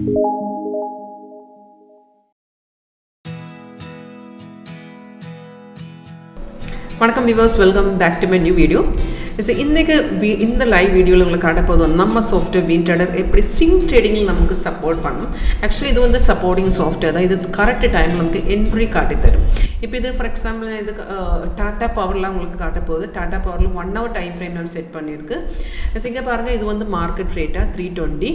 வணக்கம் viewers, welcome back to my new video. இந்த live வீடியோவில் உங்களுக்கு காட்ட போதும் நம்ம சாஃப்ட்வேர் WinTrader எப்படி ஸ்விங் ட்ரேடிங்கில் நமக்கு சப்போர்ட் பண்ணணும். ஆக்சுவலி இது வந்து சப்போர்ட்டிங் சாஃப்ட்வேர் தான். இது கரெக்ட் டைமில் நமக்கு என்ட்ரி காட்டி தரும். இப்போ இது ஃபார் எக்ஸாம்பிள் இது டாட்டா பவர்லாம் உங்களுக்கு காட்ட போகுது. டாட்டா பவரில் 1 hour டைம் ஃப்ரேம் நான் செட் பண்ணியிருக்கு. இங்கே பாருங்கள், இது வந்து மார்க்கெட் ரேட்டாக 320.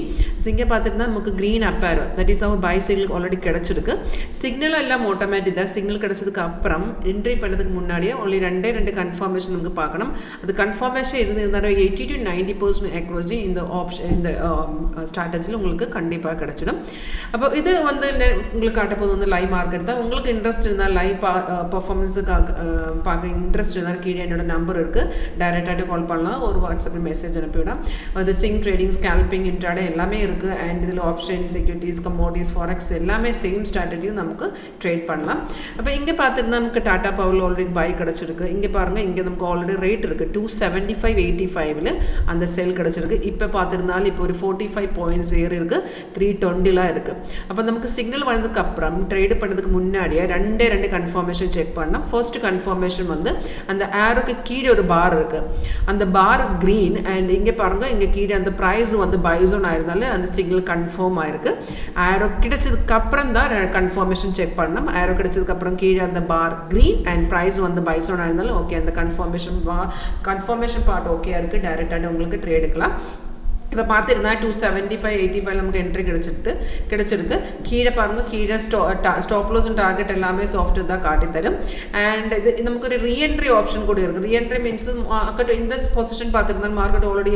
இங்கே பார்த்துட்டுனா நமக்கு க்ரீன் அப்பேரோ, தட் இஸ் அவர் பை சிக்னல் ஆல்ரெடி கிடச்சிருக்கு. சிக்னல் எல்லாம் ஆட்டோமேட்டிக் தான். சிக்னல் கிடச்சதுக்கு அப்புறம் என்ட்ரி பண்ணதுக்கு முன்னாடியே ஒன்லி ரெண்டு கன்ஃபர்மேஷன் நமக்கு பார்க்கணும். அது கன்ஃபார்மேஷன் இருந்தாலும் 80 to 90% accuracy இந்த ஆப்ஷன் இந்த ஸ்ட்ராட்டஜியில் உங்களுக்கு கண்டிப்பாக கிடச்சிடும். அப்போ இது வந்து உங்களுக்கு காட்ட போது வந்து லைவ் மார்க்கெட் தான். உங்களுக்கு இன்ட்ரெஸ்ட் இருந்தால் லைவ் பர்ஃபார்மன்ஸுக்காக பார்க்க இன்ட்ரெஸ்ட் இருந்தாலும் கீழே என்னோட நம்பர் இருக்குது, டைரெக்டாக கால் பண்ணலாம், ஒரு வாட்ஸ்அப்பில் மெசேஜ் அனுப்பிவிடும். அது ஸ்விங் ட்ரேடிங், ஸ்கேல்பிங், இன்ட்ராடே எல்லாமே இருக்குது. அண்ட் இதில் ஆப்ஷன், செக்யூரிட்டிஸ், கமோடிட்டிஸ், ஃபாரெக்ஸ் எல்லாமே சேம் ஸ்ட்ராட்டஜியும் நமக்கு ட்ரேட் பண்ணலாம். அப்போ இங்கே பார்த்துருந்தா நமக்கு டாட்டா பவரில் ஆல்ரெடி பை கிடச்சிருக்கு. இங்கே பாருங்கள், இங்கே நமக்கு ஆல்ரெடி ரேட் இருக்குது 275.85 அந்த செல் கிடச்சிருக்கு. இப்போ பார்த்துருந்தாலும் இப்போ ஒரு 45 points ஏறி இருக்குது, 320 இருக்குது. அப்போ நமக்கு சிக்னல் வந்ததுக்கு அப்புறம் ட்ரேடு பண்ணதுக்கு முன்னாடியே ரெண்டு கன்ஃபர்மேஷன் செக் பண்ணலாம். ஃபர்ஸ்ட் கன்ஃபர்மேஷன் வந்து அந்த ஏரோக்கு கீழே ஒரு பார் இருக்குது, அந்த பார் க்ரீன். அண்ட் இங்கே பாருங்கள், இங்கே கீழே அந்த ப்ரைஸ் வந்து பை ஜோன் ஆயிருந்தாலும் அந்த சிக்னல் கன்ஃபார்ம் ஆயிருக்கு. ஏரோ கிடைச்சதுக்கு அப்புறம் தான் கன்ஃபர்மேஷன் செக் பண்ணணும். ஏரோ கிடைச்சதுக்கு அப்புறம் கீழே அந்த பார் க்ரீன் அண்ட் ப்ரைஸ் வந்து பை ஜோன் ஆயிருந்தாலும் ஓகே, அந்த கன்ஃபர்மேஷன் பார்ட் ஓகே இருக்குது, டைரெக்டாக உங்களுக்கு ட்ரேடுக்கலாம். இப்போ பார்த்துருந்தா 275.85 நமக்கு என்ட்ரி கிடச்சிருக்கு. கீழே பாருங்கள், கீழே ஸ்டாப் லாஸ் அண்ட் டார்கெட் எல்லாமே சாஃப்ட்வேர் தான் காட்டி தரும். அண்ட் இது நமக்கு ஒரு ரீஎன்ட்ரி ஆப்ஷன் கூட இருக்குது. ரீஎன்ட்ரி மீன்ஸ் மார்க்கெட் இந்த பொசிஷன் பார்த்துருந்தாலும் மார்க்கெட் ஆல்ரெடி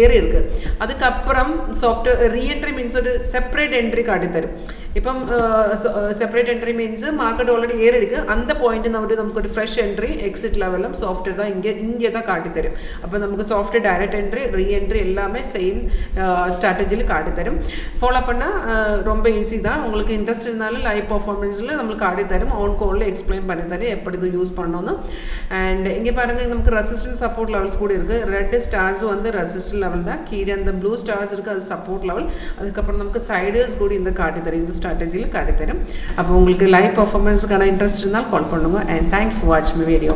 ஏறி இருக்குது. அதுக்கப்புறம் சாஃப்ட்வேர் ரீஎன்ட்ரி மீன்ஸ் ஒரு செப்பரேட் என்ட்ரி காட்டி தரும். இப்போ separate entry means market already ஏறி இருக்குது, அந்த பாயிண்ட் நமக்கு ஒரு ஃப்ரெஷ் என்ட்ரி எக்ஸிட் லெவலும் சாஃப்ட்வேர் தான் இங்கே தான் காட்டி தரும். அப்போ நமக்கு சாஃப்ட்வேர் டைரக்ட் என்ட்ரி, ரீஎன்ட்ரி எல்லாமே சேம் ஸ்ட்ராட்டஜியில் காட்டி தரும். ஃபாலோ பண்ணால் ரொம்ப ஈஸி தான். உங்களுக்கு இன்ட்ரெஸ்ட் இருந்தாலும் லைவ் பர்ஃபார்மன்ஸில் நம்மளுக்கு காட்டி தரும். ஆன் காலில் எக்ஸ்பிளைன் பண்ணி தரும் எப்படி இது யூஸ் பண்ணணும். அண்ட் இங்கே பாருங்கள், நமக்கு ரெசிஸ்டன்ஸ் சப்போர்ட் லெவல்ஸ் கூட இருக்குது. ரெட் ஸ்டார்ஸ் வந்து ரெசிஸ்டன்ட் லெவல் தான். கீழே அந்த ப்ளூ ஸ்டார்ஸ் இருக்குது, அது சப்போர்ட் லெவல். அதுக்கப்புறம் நமக்கு சைடர்ஸ் கூட இந்த காட்டி தரும், இந்த ஸ்ட்ராட்டஜியில் காட்டி தரும். அப்போ உங்களுக்கு லைவ் பர்ஃபார்மன்ஸுக்கான இன்ட்ரெஸ்ட் இருந்தால் கால் பண்ணுங்க. அண்ட் தேங்க்ஸ் ஃபார் வாட்சிங் மை வீடியோ.